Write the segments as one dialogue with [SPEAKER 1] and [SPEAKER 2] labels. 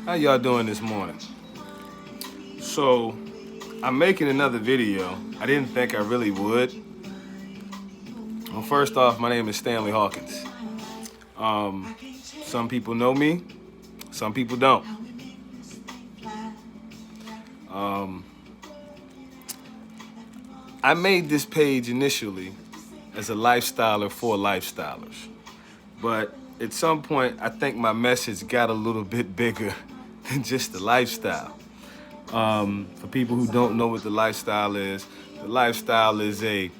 [SPEAKER 1] How y'all doing this morning? So, I'm making another video. I didn't think I really would. Well, first off, my name is Stanley Hawkins. Some people know me, some people don't. I made this page initially as a lifestyler for lifestylers. But at some point, I think my message got a little bit bigger than just the lifestyle. For people who don't know what the lifestyle is if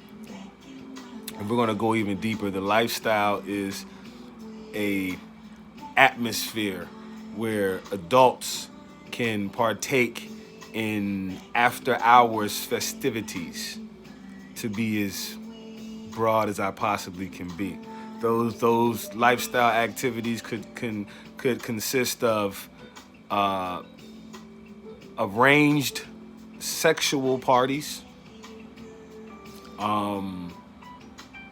[SPEAKER 1] we're gonna go even deeper, the lifestyle is a atmosphere where adults can partake in after hours festivities, to be as broad as I possibly can be. Those lifestyle activities could consist of arranged sexual parties,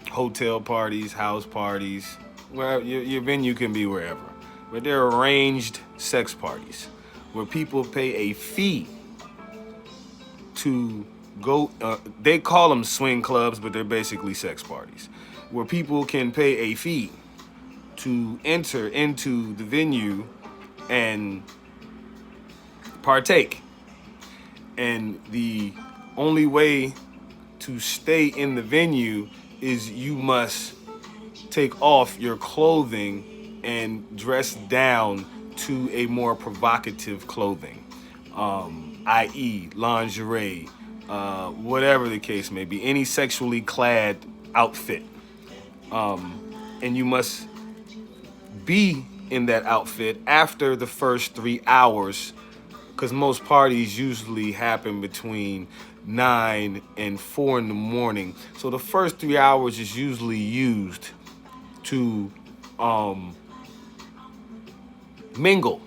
[SPEAKER 1] hotel parties, house parties, where your venue can be wherever. But they're arranged sex parties where people pay a fee to go. They call them swing clubs, but they're basically sex parties where people can pay a fee to enter into the venue and partake. And the only way to stay in the venue is you must take off your clothing and dress down to a more provocative clothing, i.e. lingerie, whatever the case may be, any sexually clad outfit. And you must be in that outfit after the first 3 hours, because most parties usually happen between 9 and 4 in the morning. So the first 3 hours is usually used to mingle.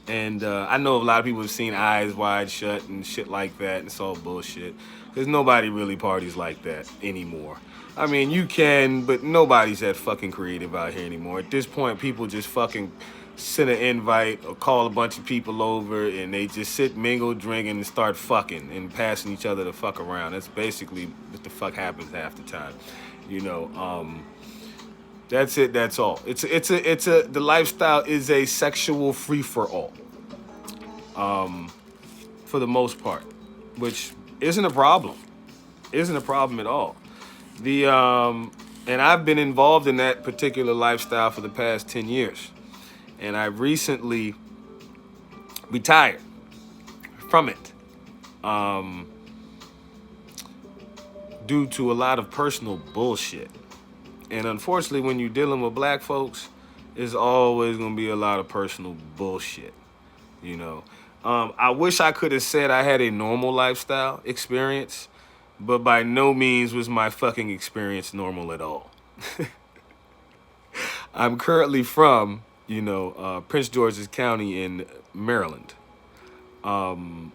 [SPEAKER 1] And I know a lot of people have seen Eyes Wide Shut and shit like that, and it's all bullshit. Because nobody really parties like that anymore. I mean, you can, but nobody's that fucking creative out here anymore. At this point, people just fucking send an invite or call a bunch of people over and they just sit, mingle, drink, and start fucking and passing each other the fuck around. That's basically what the fuck happens half the time. You know, that's it, that's all. The lifestyle is a sexual free-for-all. For the most part, which isn't a problem. Isn't a problem at all. And I've been involved in that particular lifestyle for the past 10 years. And I recently retired from it, due to a lot of personal bullshit. And unfortunately, when you're dealing with black folks, there's always gonna be a lot of personal bullshit, you know. I wish I could have said I had a normal lifestyle experience, but by no means was my fucking experience normal at all. I'm currently from, Prince George's County in Maryland. Currently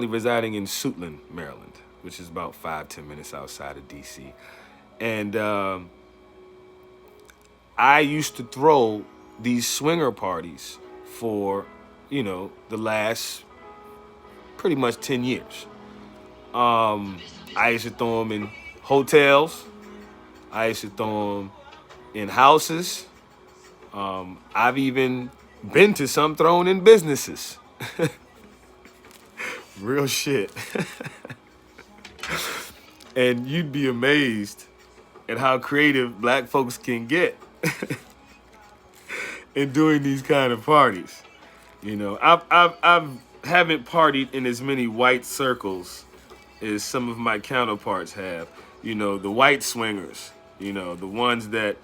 [SPEAKER 1] residing in Suitland, Maryland, which is about 5-10 minutes outside of DC. And I used to throw these swinger parties for, the last pretty much 10 years. I used to throw them in hotels. I used to throw them in houses. I've even been to some thrown in businesses. Real shit. And you'd be amazed at how creative black folks can get in doing these kind of parties. I haven't partied in as many white circles as some of my counterparts have. The white swingers, the ones that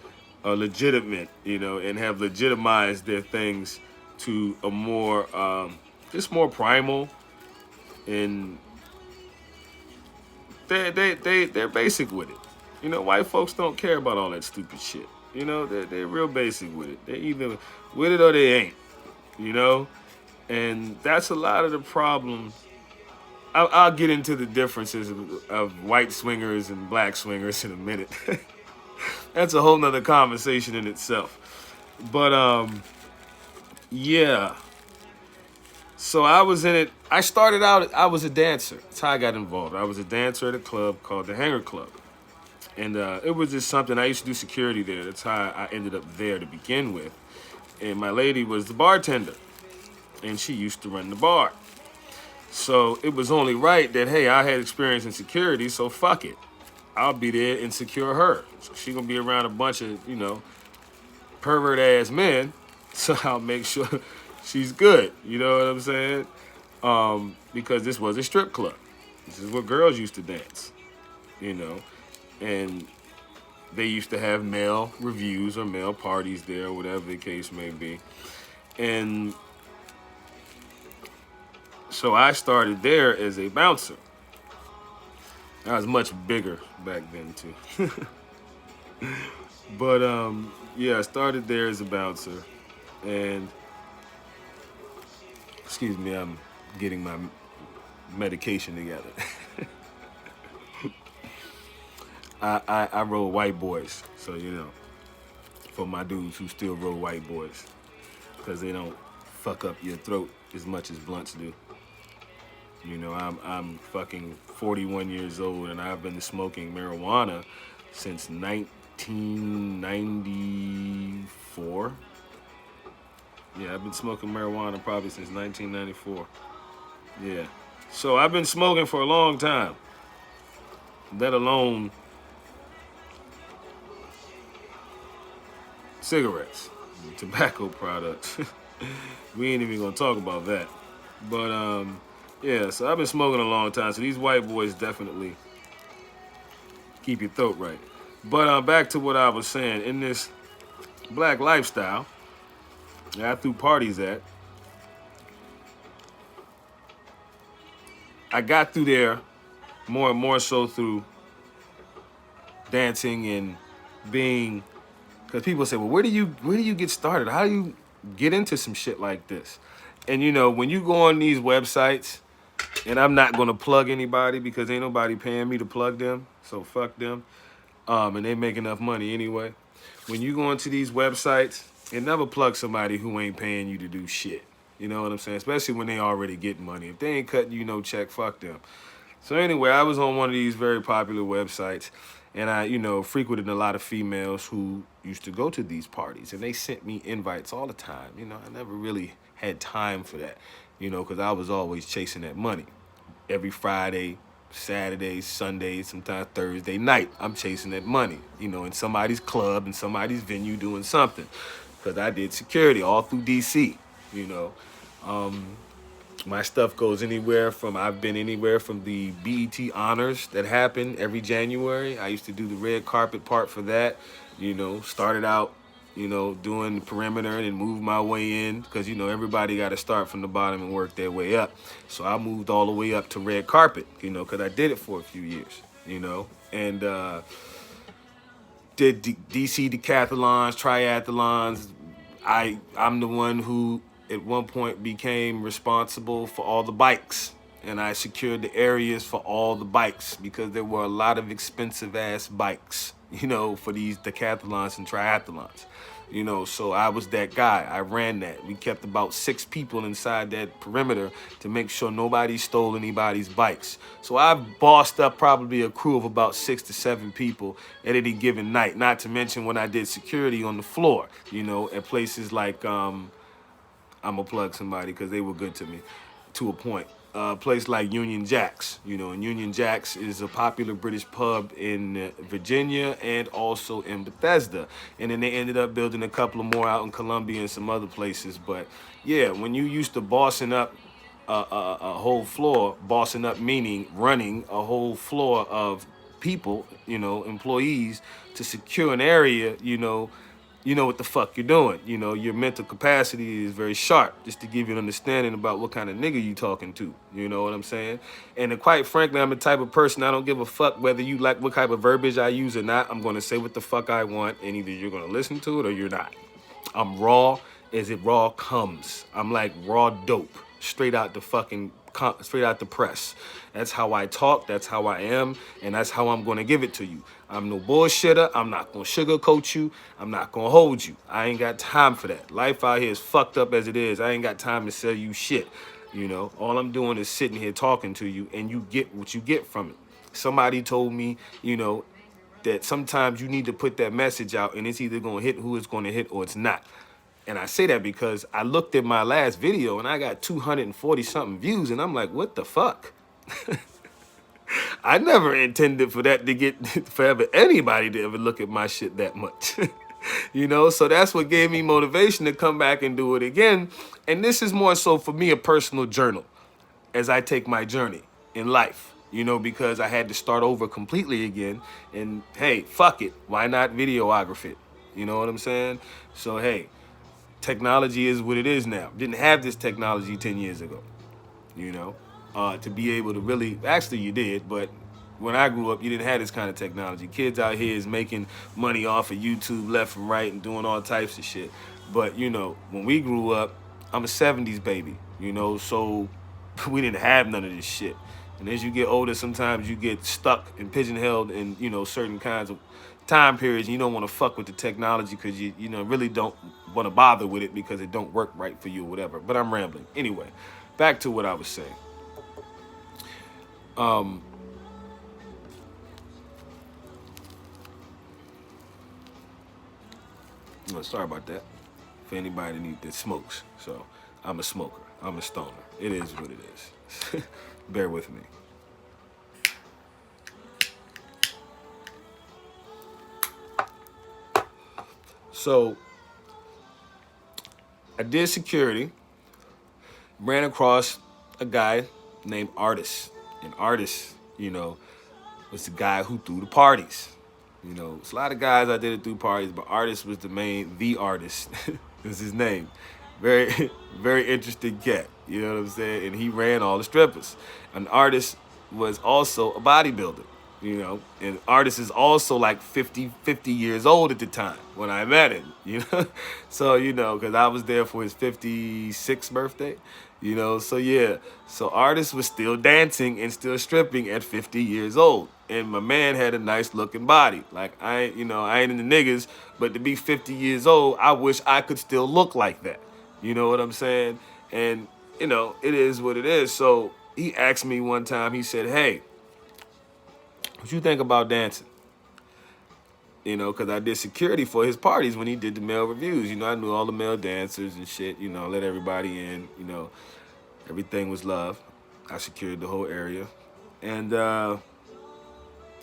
[SPEAKER 1] are legitimate, and have legitimized their things to a more, just more primal, and they're basic with it. White folks don't care about all that stupid shit. They're real basic with it. They're either with it or they ain't. And that's a lot of the problem. I'll get into the differences of white swingers and black swingers in a minute. That's a whole nother conversation in itself. But Yeah. So I was in it. I started out, I was a dancer. That's how I got involved. I was a dancer at a club called the Hangar Club. And it was just something, I used to do security there. That's how I ended up there to begin with. And my lady was the bartender. And she used to run the bar. So it was only right that, hey, I had experience in security, so fuck it. I'll be there and secure her. So she gonna be around a bunch of, pervert ass men. So I'll make sure she's good. You know what I'm saying? Because this was a strip club. This is where girls used to dance, you know, and they used to have male reviews or male parties there, whatever the case may be. And so I started there as a bouncer. I was much bigger back then too. But yeah, I started there as a bouncer, and excuse me, I'm getting my medication together. I roll white boys, so for my dudes who still roll white boys, because they don't fuck up your throat as much as blunts do. I'm fucking 41 years old, and I've been smoking marijuana since 1994. Yeah, I've been smoking marijuana probably since 1994. Yeah. So I've been smoking for a long time, let alone cigarettes, tobacco products. We ain't even gonna talk about that. But yeah, so I've been smoking a long time. So these white boys definitely keep your throat right. But back to what I was saying. In this black lifestyle that I threw parties at, I got through there more and more so through dancing and being, because people say, well, where do you get started? How do you get into some shit like this? And when you go on these websites, and I'm not gonna plug anybody because ain't nobody paying me to plug them, so fuck them. And they make enough money anyway. When you go into these websites, and never plug somebody who ain't paying you to do shit. You know what I'm saying? Especially when they already getting money. If they ain't cutting you no check, fuck them. So anyway, I was on one of these very popular websites, and I, frequented a lot of females who used to go to these parties, and they sent me invites all the time. I never really had time for that, because I was always chasing that money. Every Friday, Saturday, Sunday, sometimes Thursday night, I'm chasing that money, in somebody's club, in somebody's venue doing something. Because I did security all through DC, you know. My stuff goes anywhere from, I've been anywhere from the BET Honors that happen every January. I used to do the red carpet part for that, started out, doing the perimeter and then moved my way in because, everybody got to start from the bottom and work their way up. So I moved all the way up to red carpet, because I did it for a few years, and did DC decathlons, triathlons. I'm the one who at one point became responsible for all the bikes, and I secured the areas for all the bikes because there were a lot of expensive ass bikes, for these decathlons and triathlons. So I was that guy. I ran that. We kept about 6 people inside that perimeter to make sure nobody stole anybody's bikes. So I've bossed up probably a crew of about 6 to 7 people at any given night. Not to mention when I did security on the floor, at places like, I'm gonna plug somebody because they were good to me to a point. A place like Union Jacks, and Union Jacks is a popular British pub in Virginia and also in Bethesda. And then they ended up building a couple of more out in Columbia and some other places. But yeah, when you used to bossing up a whole floor, bossing up meaning running a whole floor of people, employees to secure an area, you know what the fuck you're doing. Your mental capacity is very sharp, just to give you an understanding about what kind of nigga you talking to. You know what I'm saying? And quite frankly, I'm the type of person, I don't give a fuck whether you like what type of verbiage I use or not. I'm going to say what the fuck I want, and either you're going to listen to it or you're not. I'm raw as it raw comes. I'm like raw dope, straight out the fucking straight out the press. That's how I talk, that's how I am, and that's how I'm gonna give it to you. I'm no bullshitter, I'm not gonna sugarcoat you, I'm not gonna hold you. I ain't got time for that. Life out here is fucked up as it is. I ain't got time to sell you shit. You know, all I'm doing is sitting here talking to you, and you get what you get from it. Somebody told me, you know, that sometimes you need to put that message out, and it's either gonna hit who it's gonna hit or it's not. And I say that because I looked at my last video and I got 240 something views, and I'm like, what the fuck? I never intended for that to get forever anybody to ever look at my shit that much. You know, so that's what gave me motivation to come back and do it again. And this is more so for me a personal journal as I take my journey in life, you know, because I had to start over completely again. And hey, fuck it, why not videograph it? You know what I'm saying? So hey, technology is what it is now. Didn't have this technology 10 years ago, you know, to be able to really, actually you did, but when I grew up, you didn't have this kind of technology. Kids out here is making money off of YouTube left and right and doing all types of shit. But, you know, when we grew up, I'm a 70s baby, you know, so we didn't have none of this shit. And as you get older, sometimes you get stuck and pigeonholed in, you know, certain kinds of time periods. And you don't want to fuck with the technology because you know, really don't want to bother with it because it don't work right for you or whatever. But I'm rambling. Anyway, back to what I was saying. Sorry about that. For anybody that smokes. So I'm a smoker. I'm a stoner. It is what it is. Bear with me. So I did security, ran across a guy named Artis. And Artis, you know, was the guy who threw the parties. You know, it's a lot of guys out there that threw parties, but Artis was the artist. Was his name. Very, very interesting cat. You know what I'm saying? And he ran all the strippers. An Artis was also a bodybuilder, you know, and Artis is also like 50 years old at the time when I met him, you know? So, you know, because I was there for his 56th birthday, you know? So, yeah. So Artis was still dancing and still stripping at 50 years old. And my man had a nice looking body. Like, I ain't in the niggas, but to be 50 years old, I wish I could still look like that. You know what I'm saying? And, you know, it is what it is. So he asked me one time, he said, hey, what you think about dancing? You know, because I did security for his parties when he did the male reviews. You know, I knew all the male dancers and shit, you know, let everybody in, you know, everything was love. I secured the whole area. And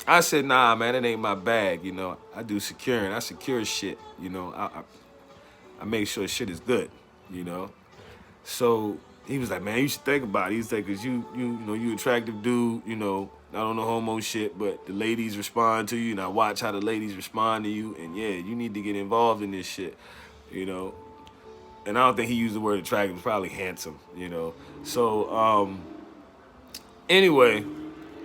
[SPEAKER 1] I said, nah, man, it ain't my bag, you know. I do securing. I secure shit, you know. I make sure shit is good, you know. So he was like, man, you should think about it. He's like, cause you know, you attractive dude, you know, I don't know homo shit, but the ladies respond to you, and I watch how the ladies respond to you, and yeah, you need to get involved in this shit, you know. And I don't think he used the word attractive, probably handsome, you know. So anyway,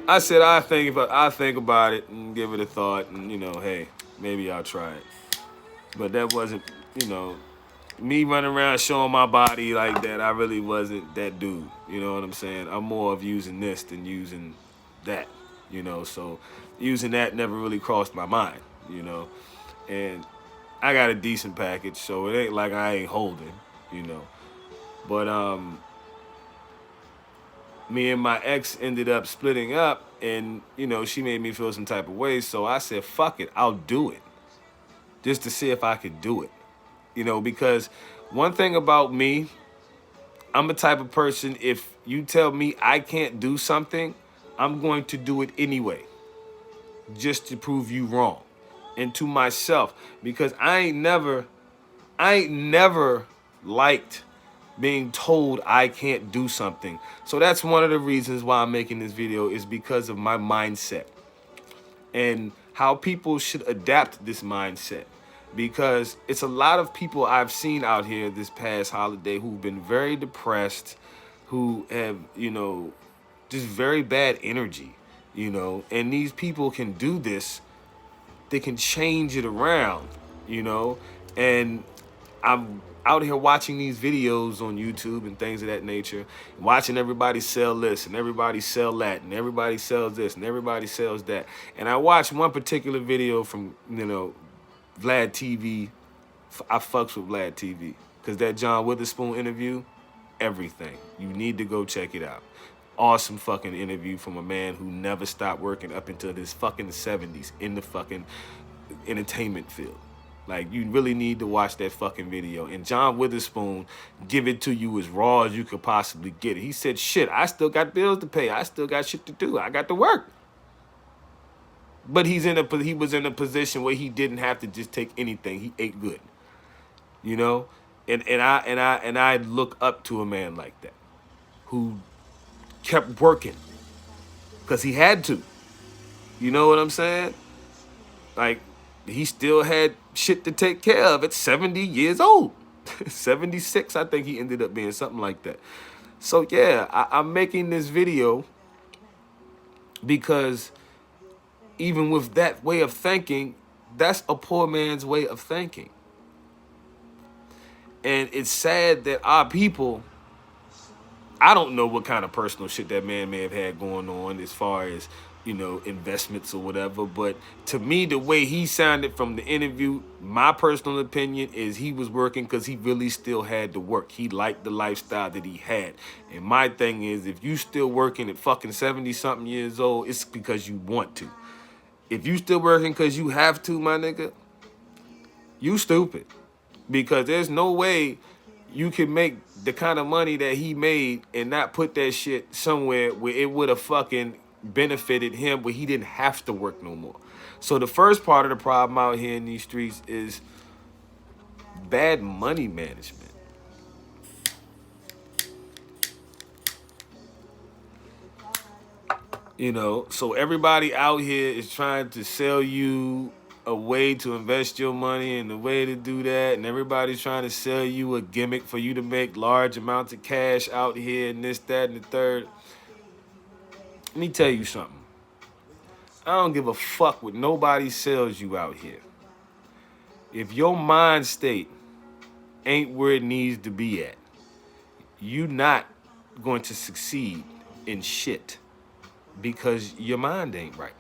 [SPEAKER 1] I said I think about it and give it a thought, and you know, hey, maybe I'll try it. But that wasn't, you know, me running around showing my body like that. I really wasn't that dude. You know what I'm saying? I'm more of using this than using that, you know. So using that never really crossed my mind, you know. And I got a decent package, so it ain't like I ain't holding, you know. But me and my ex ended up splitting up, and you know, she made me feel some type of way. So I said, fuck it, I'll do it. Just to see if I could do it. You know, because one thing about me, I'm the type of person, if you tell me I can't do something, I'm going to do it anyway. Just to prove you wrong. And to myself. Because I ain't never liked being told I can't do something. So that's one of the reasons why I'm making this video, is because of my mindset. And how people should adapt this mindset. Because it's a lot of people I've seen out here this past holiday who've been very depressed, who have, you know, just very bad energy, you know, and these people can do this. They can change it around, you know, and I'm out here watching these videos on YouTube and things of that nature, watching everybody sell this and everybody sell that and everybody sells this and everybody sells that. And I watched one particular video from, Vlad TV. I fucks with Vlad TV because that John Witherspoon interview, everything. You need to go check it out. Awesome fucking interview from a man who never stopped working up until his fucking 70s in the fucking entertainment field. Like, you really need to watch that fucking video. And John Witherspoon give it to you as raw as you could possibly get it. He said, shit, I still got bills to pay. I still got shit to do. I got to work. But he was in a position where he didn't have to just take anything. He ate good. You know? And I look up to a man like that who kept working because he had to. You know what I'm saying? Like, he still had shit to take care of at 70 years old. 76, I think he ended up being, something like that. So yeah, I'm making this video because even with that way of thinking, that's a poor man's way of thinking. And it's sad that our people, I don't know what kind of personal shit that man may have had going on as far as, investments or whatever. But to me, the way he sounded from the interview, my personal opinion is he was working because he really still had to work. He liked the lifestyle that he had. And my thing is, if you still working at fucking 70-something years old, it's because you want to. If you still working because you have to, my nigga, you stupid. Because there's no way you can make the kind of money that he made and not put that shit somewhere where it would have fucking benefited him, where he didn't have to work no more. So the first part of the problem out here in these streets is bad money management. So everybody out here is trying to sell you a way to invest your money and the way to do that, and everybody's trying to sell you a gimmick for you to make large amounts of cash out here and this, that, and the third. Let me tell you something. I don't give a fuck what nobody sells you out here. If your mind state ain't where it needs to be at, you not going to succeed in shit because your mind ain't right.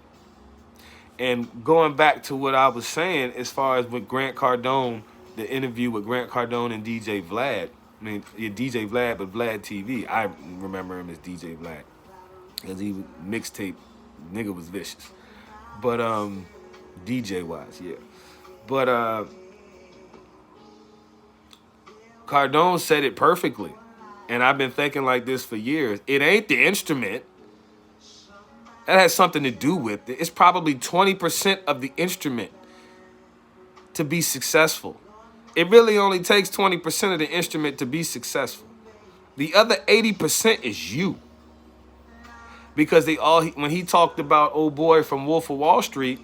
[SPEAKER 1] And going back to what I was saying as far as with Grant Cardone, the interview with Grant Cardone and DJ Vlad. I mean, DJ Vlad, but Vlad TV. I remember him as DJ Vlad. Because he mixtape, nigga was vicious. But DJ-wise, yeah. But Cardone said it perfectly. And I've been thinking like this for years. It ain't the instrument. That has something to do with it. It's probably 20% of the instrument to be successful. It really only takes 20% of the instrument to be successful. The other 80% is you. Because when he talked about old boy from Wolf of Wall Street,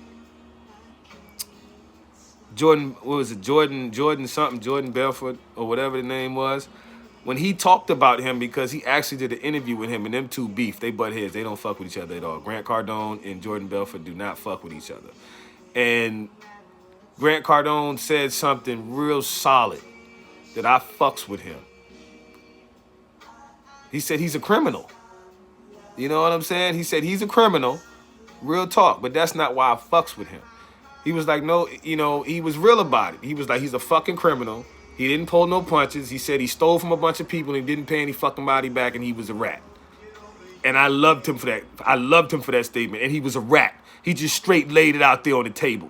[SPEAKER 1] Jordan Belfort or whatever the name was, when he talked about him, because he actually did an interview with him and them two beef, they butt heads, they don't fuck with each other at all. Grant Cardone and Jordan Belfort do not fuck with each other. And Grant Cardone said something real solid that I fucks with him. He said he's a criminal. You know what I'm saying? He said he's a criminal, real talk, but that's not why I fucks with him. He was like, no, he was real about it. He was like, he's a fucking criminal. He didn't pull no punches. He said he stole from a bunch of people and he didn't pay any fucking money back, and he was a rat. And I loved him for that. I loved him for that statement. And he was a rat. He just straight laid it out there on the table.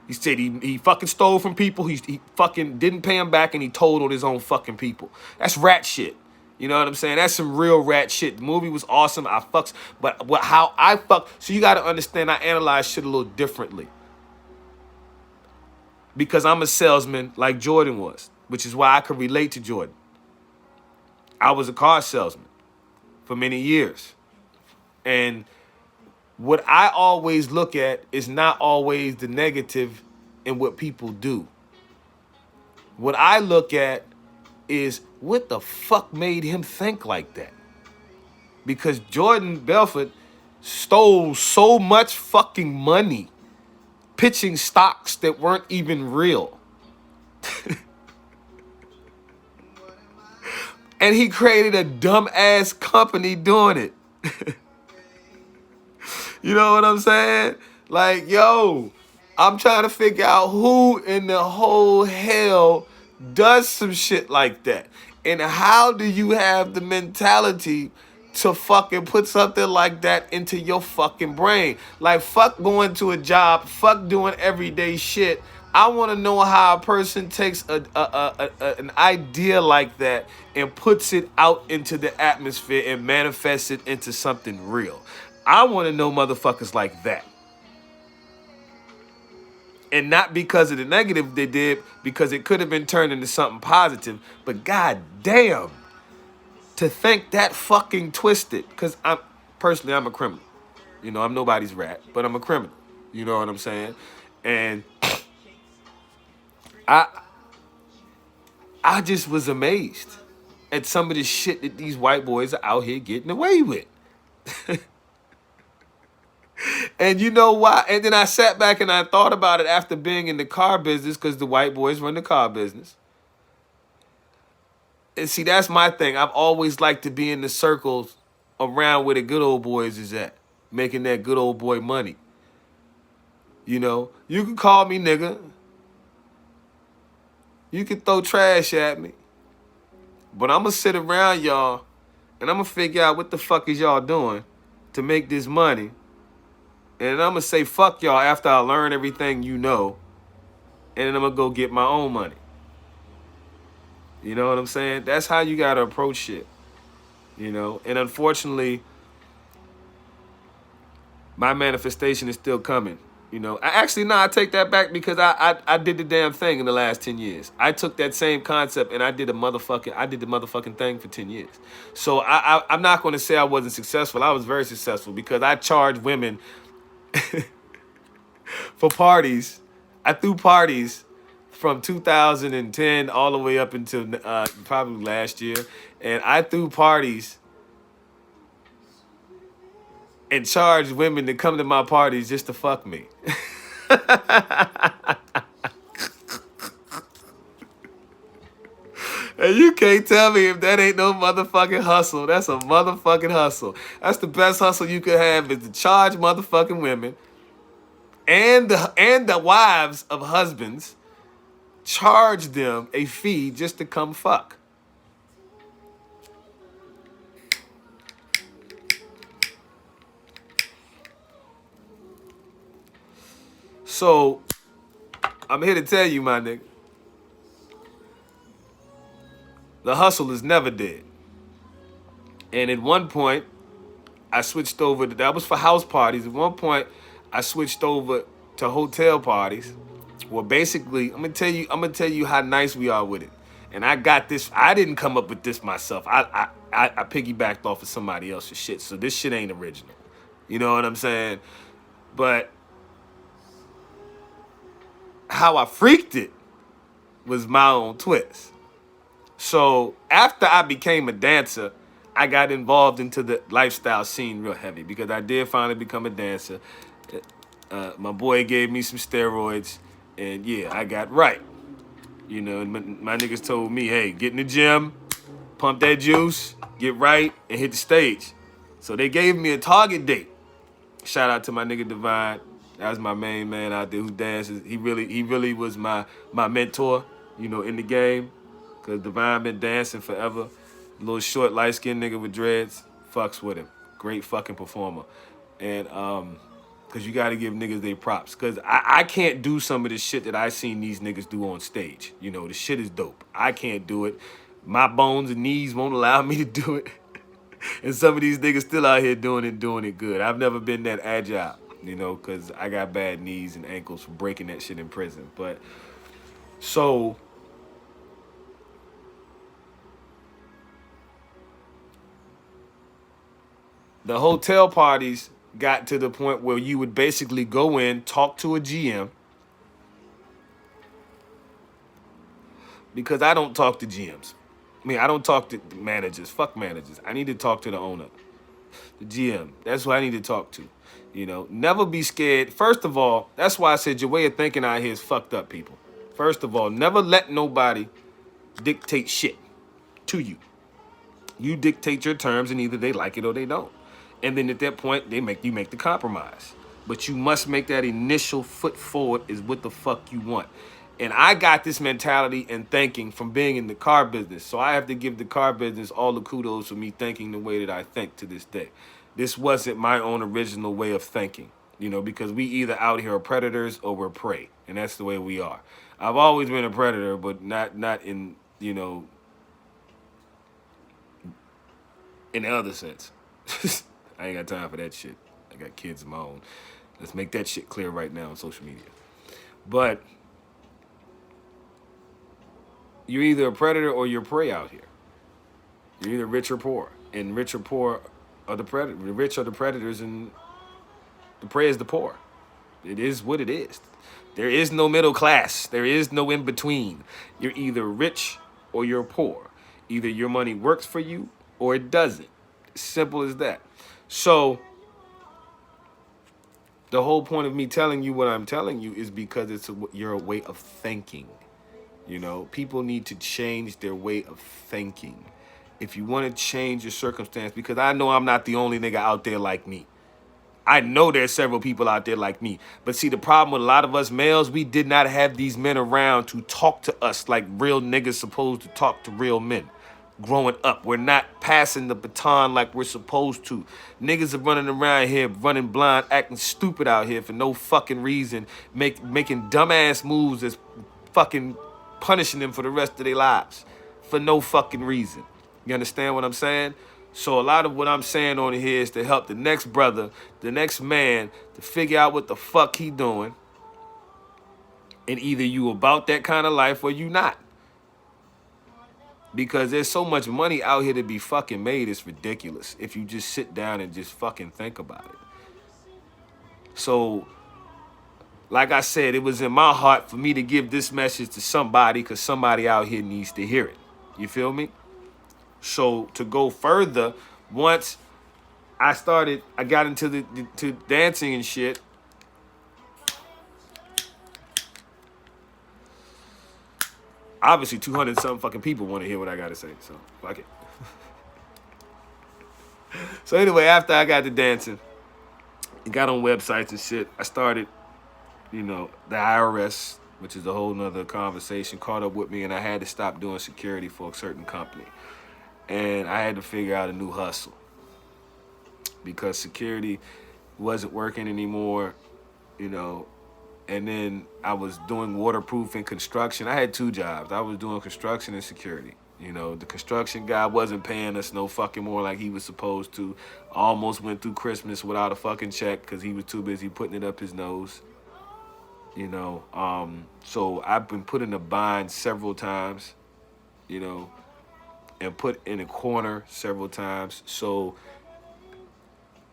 [SPEAKER 1] He said he fucking stole from people. He fucking didn't pay them back, and he told on his own fucking people. That's rat shit. You know what I'm saying? That's some real rat shit. The movie was awesome. I fucks, but how I fuck. So you got to understand, I analyze shit a little differently. Because I'm a salesman like Jordan was, which is why I could relate to Jordan. I was a car salesman for many years. And what I always look at is not always the negative in what people do. What I look at is what the fuck made him think like that? Because Jordan Belfort stole so much fucking money pitching stocks that weren't even real. And he created a dumbass company doing it. You know what I'm saying? Like, yo, I'm trying to figure out who in the whole hell does some shit like that. And how do you have the mentality to fucking put something like that into your fucking brain? Like, fuck going to a job, fuck doing everyday shit. I want to know how a person takes an idea like that and puts it out into the atmosphere and manifests it into something real. I want to know motherfuckers like that. And not because of the negative they did, because it could have been turned into something positive. But god damn, to think that fucking twisted. Because I'm a criminal. You know, I'm nobody's rat, but I'm a criminal. You know what I'm saying? And I just was amazed at some of the shit that these white boys are out here getting away with. And you know why? And then I sat back and I thought about it after being in the car business, because the white boys run the car business. And see, that's my thing. I've always liked to be in the circles around where the good old boys is at, making that good old boy money. You know, you can call me nigga. You can throw trash at me. But I'm going to sit around y'all and I'm going to figure out what the fuck is y'all doing to make this money. And I'm going to say fuck y'all after I learn everything you know. And then I'm going to go get my own money. You know what I'm saying? That's how you got to approach shit. You know? And unfortunately, my manifestation is still coming. You know? I take that back, because I did the damn thing in the last 10 years. I took that same concept and I did the motherfucking thing for 10 years. So I'm not going to say I wasn't successful. I was very successful, because I charged women for parties. I threw parties from 2010 all the way up until probably last year. And I threw parties and charged women to come to my parties just to fuck me. And you can't tell me if that ain't no motherfucking hustle. That's a motherfucking hustle. That's the best hustle you could have, is to charge motherfucking women and the wives of husbands, charge them a fee just to come fuck. So, I'm here to tell you, my nigga, the hustle is never dead. And at one point, I switched over that was for house parties. At one point, I switched over to hotel parties. Well, basically, I'm gonna tell you how nice we are with it. And I got this. I didn't come up with this myself. I piggybacked off of somebody else's shit. So this shit ain't original. You know what I'm saying? But how I freaked it was my own twist. So after I became a dancer, I got involved into the lifestyle scene real heavy, because I did finally become a dancer. My boy gave me some steroids, and yeah, I got right. You know, and my niggas told me, hey, get in the gym, pump that juice, get right, and hit the stage. So they gave me a target date. Shout out to my nigga Divine. That was my main man out there who dances. He really was my mentor, you know, in the game. Because Divine been dancing forever. Little short, light-skinned nigga with dreads. Fucks with him. Great fucking performer. And because you got to give niggas their props. Because I can't do some of the shit that I seen these niggas do on stage. You know, the shit is dope. I can't do it. My bones and knees won't allow me to do it. And some of these niggas still out here doing it good. I've never been that agile, you know, because I got bad knees and ankles from breaking that shit in prison. But, so, the hotel parties got to the point where you would basically go in, talk to a GM, because I don't talk to GMs. I mean, I don't talk to managers. Fuck managers. I need to talk to the owner, the GM. That's who I need to talk to. You know, never be scared. First of all, that's why I said your way of thinking out here is fucked up, people. First of all, never let nobody dictate shit to you. You dictate your terms, and either they like it or they don't. And then at that point, you make the compromise. But you must make that initial foot forward is what the fuck you want. And I got this mentality and thinking from being in the car business. So I have to give the car business all the kudos for me thinking the way that I think to this day. This wasn't my own original way of thinking, because we either out here are predators or we're prey. And that's the way we are. I've always been a predator, but not in, in the other sense. I ain't got time for that shit. I got kids of my own. Let's make that shit clear right now on social media. But you're either a predator or you're prey out here. You're either rich or poor. And rich or poor are the predator. The rich are the predators and the prey is the poor. It is what it is. There is no middle class. There is no in between. You're either rich or you're poor. Either your money works for you or it doesn't. Simple as that. So the whole point of me telling you what I'm telling you is because it's your way of thinking. People need to change their way of thinking. If you want to change your circumstance, because I know I'm not the only nigga out there like me. I know there's several people out there like me. But see, the problem with a lot of us males, we did not have these men around to talk to us like real niggas supposed to talk to real men. Growing up, we're not passing the baton like we're supposed to. Niggas are running around here, running blind, acting stupid out here for no fucking reason, making dumbass moves that's fucking punishing them for the rest of their lives for no fucking reason. You understand what I'm saying? So a lot of what I'm saying on here is to help the next brother, the next man, to figure out what the fuck he doing. And either you about that kind of life or you not. Because there's so much money out here to be fucking made, it's ridiculous if you just sit down and just fucking think about it. So, like I said, it was in my heart for me to give this message to somebody because somebody out here needs to hear it. You feel me? So, to go further, once I got into to dancing and shit, obviously 200 something fucking people want to hear what I got to say, so fuck it. So anyway, after I got to dancing, got on websites and shit, I started, the IRS, which is a whole nother conversation, caught up with me, and I had to stop doing security for a certain company. And I had to figure out a new hustle because security wasn't working anymore, and then I was doing waterproofing construction. I had 2 jobs. I was doing construction and security. The construction guy wasn't paying us no fucking more like he was supposed to. Almost went through Christmas without a fucking check because he was too busy putting it up his nose. So I've been put in a bind several times, and put in a corner several times. So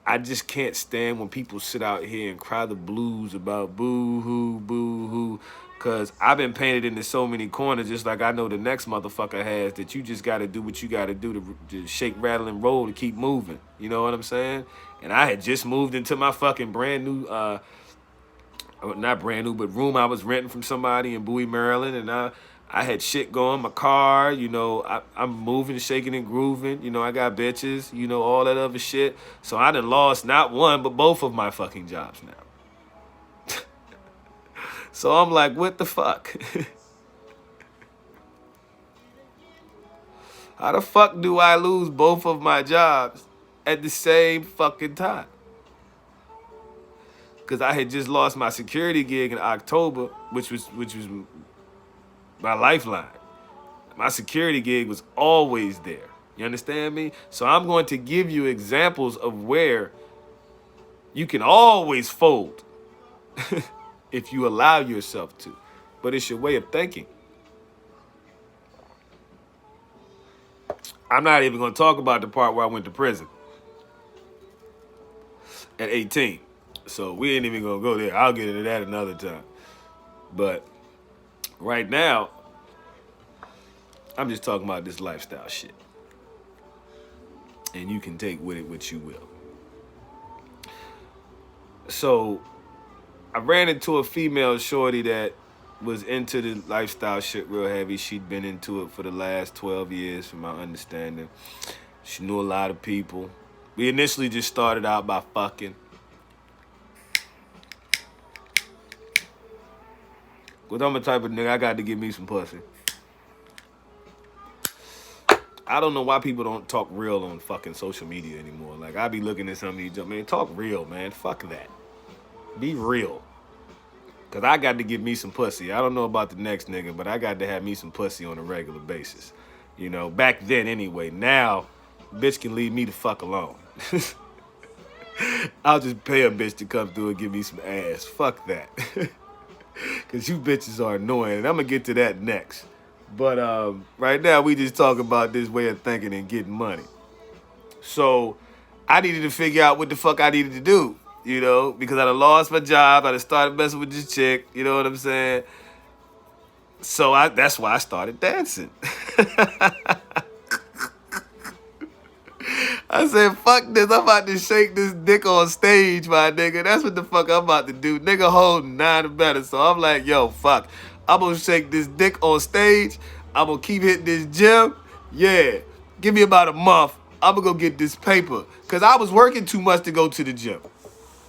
[SPEAKER 1] I just can't stand when people sit out here and cry the blues about boo-hoo, because I've been painted into so many corners, just like I know the next motherfucker has, that you just got to do what you got to do to shake, rattle, and roll to keep moving. You know what I'm saying? And I had just moved into my fucking brand new, not brand new, but room I was renting from somebody in Bowie, Maryland, and I had shit going, my car, I'm moving, shaking and grooving, I got bitches, all that other shit. So I done lost not one, but both of my fucking jobs now. So I'm like, what the fuck? How the fuck do I lose both of my jobs at the same fucking time? Because I had just lost my security gig in October, which was my lifeline. My security gig was always there. You understand me? So I'm going to give you examples of where you can always fold if you allow yourself to. But it's your way of thinking. I'm not even going to talk about the part where I went to prison at 18. So we ain't even going to go there. I'll get into that another time. But right now, I'm just talking about this lifestyle shit. And you can take with it what you will. So I ran into a female shorty that was into the lifestyle shit real heavy. She'd been into it for the last 12 years, from my understanding. She knew a lot of people. We initially just started out by fucking. Because I'm the type of nigga, I got to give me some pussy. I don't know why people don't talk real on fucking social media anymore. Like, I be looking at some of these, man, talk real, man. Fuck that. Be real. Because I got to give me some pussy. I don't know about the next nigga, but I got to have me some pussy on a regular basis. You know, back then anyway. Now, bitch can leave me the fuck alone. I'll just pay a bitch to come through and give me some ass. Fuck that. Because you bitches are annoying. And I'm going to get to that next. But right now, we just talk about this way of thinking and getting money. So I needed to figure out what the fuck I needed to do, you know, because I done lost my job. I done started messing with this chick, you know what I'm saying? So that's why I started dancing. I said, fuck this. I'm about to shake this dick on stage, my nigga. That's what the fuck I'm about to do. Nigga holding 9 or better. So I'm like, yo, fuck. I'm going to shake this dick on stage. I'm going to keep hitting this gym. Yeah. Give me about a month. I'm going to go get this paper. Because I was working too much to go to the gym.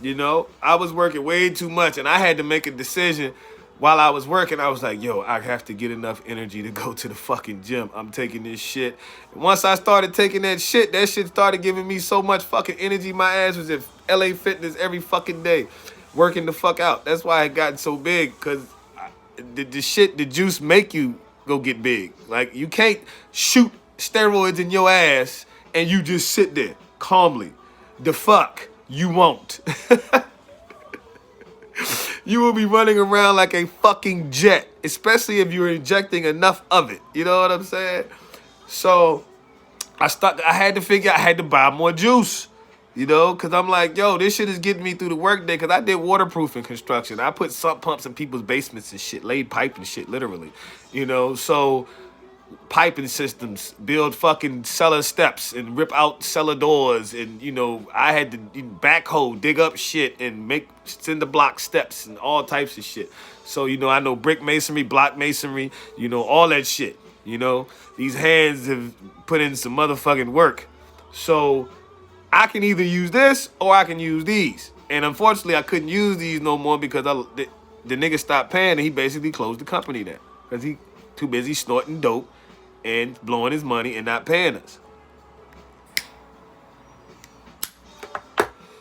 [SPEAKER 1] You know? I was working way too much. And I had to make a decision while I was working. I was like, yo, I have to get enough energy to go to the fucking gym. I'm taking this shit. And once I started taking that shit started giving me so much fucking energy. My ass was at LA Fitness every fucking day. Working the fuck out. That's why it got so big. Because the juice make you go get big. Like, you can't shoot steroids in your ass and you just sit there calmly. The fuck you won't. You will be running around like a fucking jet, especially if you're injecting enough of it. You know what I'm saying? So I had to buy more juice. You know, because I'm like, yo, this shit is getting me through the workday. Because I did waterproofing construction. I put sump pumps in people's basements and shit, laid pipe and shit, literally. You know, so piping systems, build fucking cellar steps and rip out cellar doors. And, you know, I had to backhoe, dig up shit and make cinder block steps and all types of shit. So, you know, I know brick masonry, block masonry, you know, all that shit. You know, these hands have put in some motherfucking work. So I can either use this or I can use these. And unfortunately, I couldn't use these no more because the nigga stopped paying and he basically closed the company down. Because he too busy snorting dope and blowing his money and not paying us.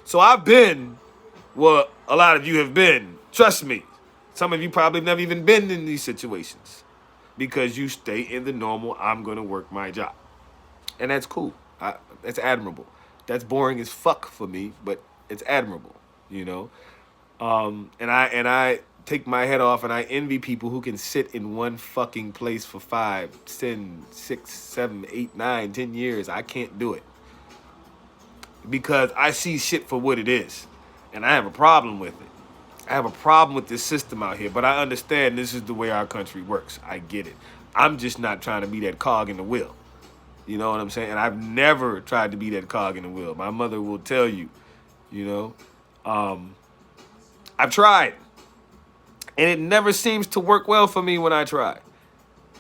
[SPEAKER 1] So I've been where a lot of you have been. Trust me. Some of you probably never even been in these situations. Because you stay in the normal, I'm going to work my job. And that's cool. That's admirable. That's boring as fuck for me, but it's admirable, you know. And I take my head off and I envy people who can sit in one fucking place for 5, 10, 6, 7, 8, 9, 10 years. I can't do it. Because I see shit for what it is. And I have a problem with it. I have a problem with this system out here, but I understand this is the way our country works. I get it. I'm just not trying to be that cog in the wheel. You know what I'm saying? And I've never tried to be that cog in the wheel. My mother will tell you, you know. I've tried. And it never seems to work well for me when I try.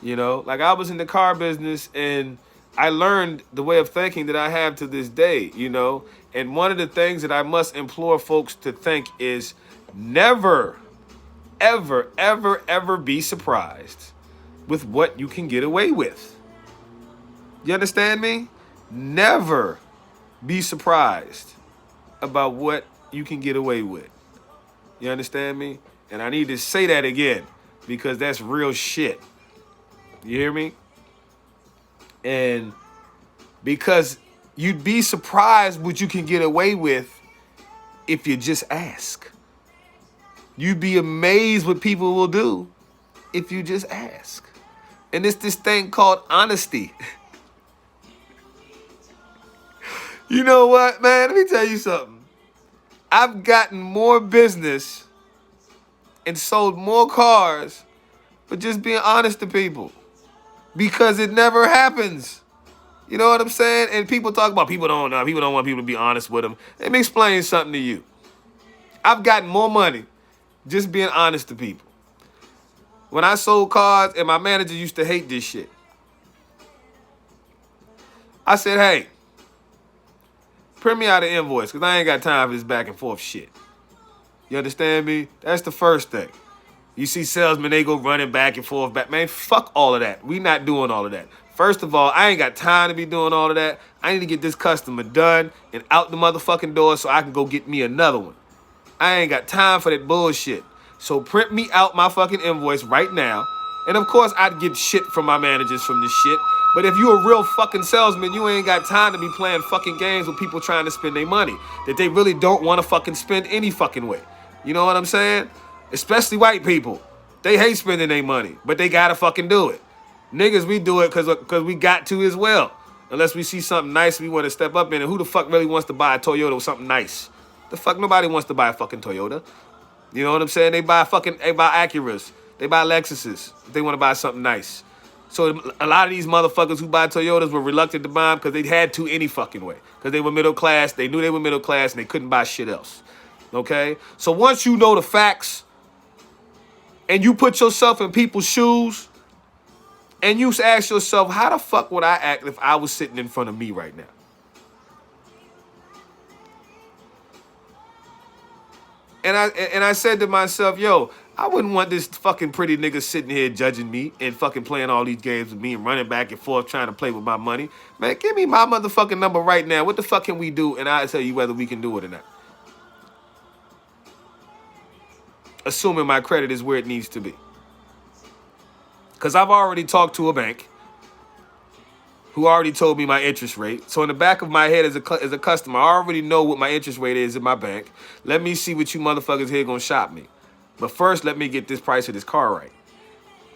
[SPEAKER 1] You know, like I was in the car business and I learned the way of thinking that I have to this day, you know. And one of the things that I must implore folks to think is never, ever, ever, ever be surprised with what you can get away with. You understand me? Never be surprised about what you can get away with. You understand me? And I need to say that again because that's real shit. You hear me? And because you'd be surprised what you can get away with if you just ask. You'd be amazed what people will do if you just ask. And it's this thing called honesty. You know what, man? Let me tell you something. I've gotten more business and sold more cars for just being honest to people. Because it never happens. You know what I'm saying? And people talk about people don't want people to be honest with them. Let me explain something to you. I've gotten more money just being honest to people. When I sold cars, and my manager used to hate this shit. I said, hey, Print me out an invoice, because I ain't got time for this back and forth shit. You understand me? That's the first thing. You see salesmen, they go running back and forth. Man, fuck all of that. We not doing all of that. First of all, I ain't got time to be doing all of that. I need to get this customer done and out the motherfucking door so I can go get me another one. I ain't got time for that bullshit. So print me out my fucking invoice right now. And of course, I'd get shit from my managers from this shit. But if you a real fucking salesman, you ain't got time to be playing fucking games with people trying to spend their money that they really don't want to fucking spend any fucking way. You know what I'm saying? Especially white people. They hate spending their money, but they gotta fucking do it. Niggas, we do it because we got to as well. Unless we see something nice we want to step up in. And who the fuck really wants to buy a Toyota with something nice? The fuck nobody wants to buy a fucking Toyota. You know what I'm saying? They buy Acuras. They buy Lexuses. If they want to buy something nice. So a lot of these motherfuckers who buy Toyotas were reluctant to buy them because they had to any fucking way. Because they were middle class. They knew they were middle class and they couldn't buy shit else. Okay? So once you know the facts and you put yourself in people's shoes and you ask yourself, how the fuck would I act if I was sitting in front of me right now? And I said to myself, yo, I wouldn't want this fucking pretty nigga sitting here judging me and fucking playing all these games with me and running back and forth trying to play with my money. Man, give me my motherfucking number right now. What the fuck can we do? And I'll tell you whether we can do it or not. Assuming my credit is where it needs to be. Because I've already talked to a bank who already told me my interest rate. So in the back of my head as a customer, I already know what my interest rate is in my bank. Let me see what you motherfuckers here gonna shop me. But first, let me get this price of this car right.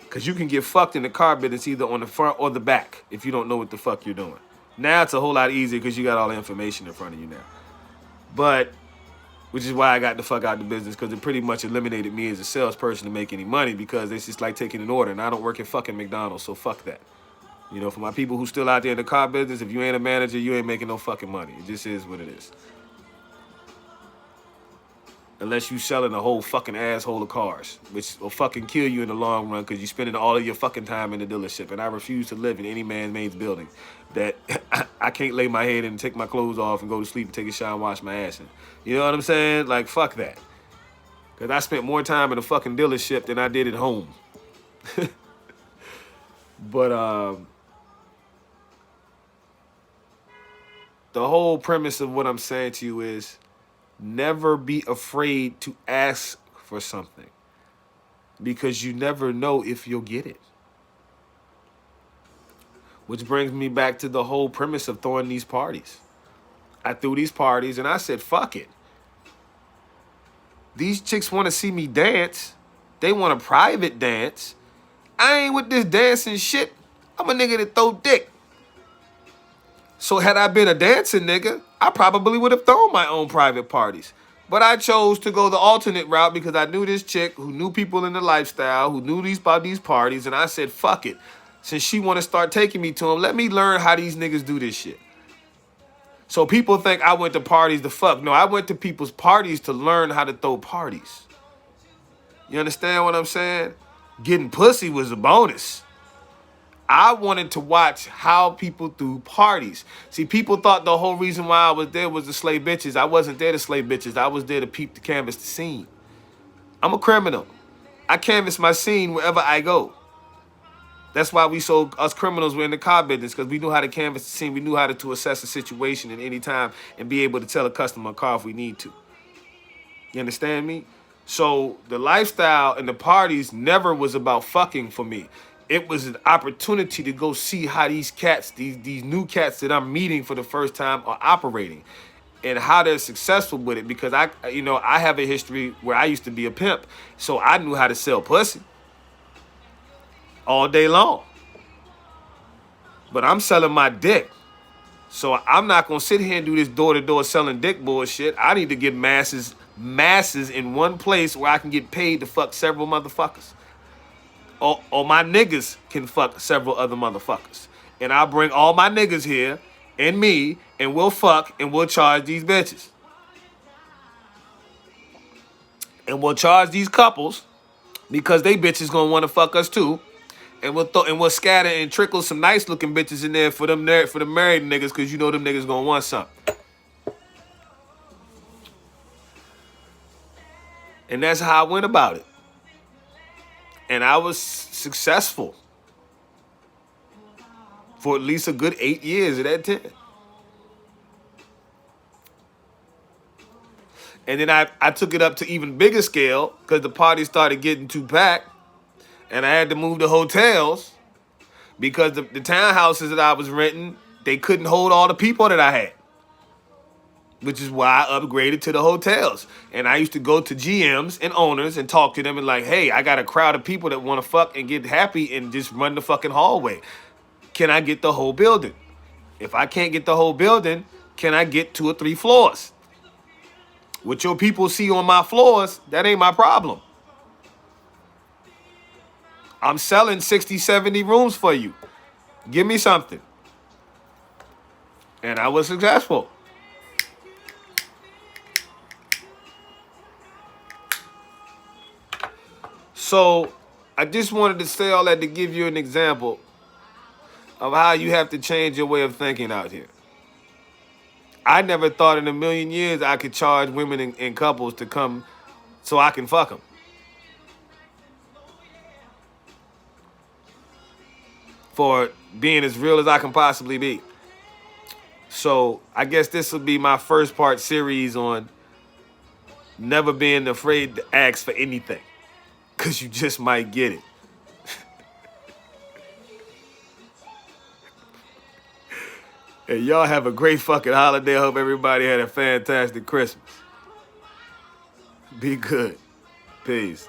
[SPEAKER 1] Because you can get fucked in the car business either on the front or the back if you don't know what the fuck you're doing. Now it's a whole lot easier because you got all the information in front of you now. But, which is why I got the fuck out of the business, because it pretty much eliminated me as a salesperson to make any money, because it's just like taking an order. And I don't work at fucking McDonald's, so fuck that. You know, for my people who still out there in the car business, if you ain't a manager, you ain't making no fucking money. It just is what it is. Unless you selling a whole fucking asshole of cars, which will fucking kill you in the long run because you're spending all of your fucking time in the dealership. And I refuse to live in any man-made building that I can't lay my head in and take my clothes off and go to sleep and take a shower and wash my ass in. You know what I'm saying? Like, fuck that. Because I spent more time in a fucking dealership than I did at home. But, the whole premise of what I'm saying to you is never be afraid to ask for something, because you never know if you'll get it. Which brings me back to the whole premise of throwing these parties. I threw these parties and I said, fuck it. These chicks want to see me dance. They want a private dance. I ain't with this dancing shit. I'm a nigga that throw dick. So had I been a dancing nigga, I probably would have thrown my own private parties. But I chose to go the alternate route because I knew this chick who knew people in the lifestyle, who knew about these parties, and I said, fuck it. Since she want to start taking me to them, let me learn how these niggas do this shit. So people think I went to parties to fuck. No, I went to people's parties to learn how to throw parties. You understand what I'm saying? Getting pussy was a bonus. I wanted to watch how people threw parties. See, people thought the whole reason why I was there was to slay bitches. I wasn't there to slay bitches. I was there to peep the canvas the scene. I'm a criminal. I canvas my scene wherever I go. That's why us criminals were in the car business, because we knew how to canvas the scene. We knew how to assess a situation at any time and be able to tell a customer a car if we need to. You understand me? So the lifestyle and the parties never was about fucking for me. It was an opportunity to go see how these cats, these new cats that I'm meeting for the first time are operating and how they're successful with it, because I have a history where I used to be a pimp, so I knew how to sell pussy all day long. But I'm selling my dick. So I'm not going to sit here and do this door-to-door selling dick bullshit. I need to get masses in one place where I can get paid to fuck several motherfuckers. Or my niggas can fuck several other motherfuckers. And I'll bring all my niggas here and me, and we'll fuck and we'll charge these bitches. And we'll charge these couples because they bitches gonna want to fuck us too. And we'll scatter and trickle some nice looking bitches in there for the married niggas, because you know them niggas gonna want something. And that's how I went about it. And I was successful for at least a good 8 years of that 10. And then I took it up to even bigger scale because the party started getting too packed. And I had to move to hotels because the townhouses that I was renting, they couldn't hold all the people that I had. Which is why I upgraded to the hotels. And I used to go to GMs and owners and talk to them and like, hey, I got a crowd of people that want to fuck and get happy and just run the fucking hallway. Can I get the whole building? If I can't get the whole building, can I get 2 or 3 floors? What your people see on my floors, that ain't my problem. I'm selling 60, 70 rooms for you. Give me something. And I was successful. So I just wanted to say all that to give you an example of how you have to change your way of thinking out here. I never thought in a million years I could charge women and couples to come so I can fuck them. For being as real as I can possibly be. So I guess this will be my first part series on never being afraid to ask for anything. Because you just might get it. And y'all have a great fucking holiday. I hope everybody had a fantastic Christmas. Be good. Peace.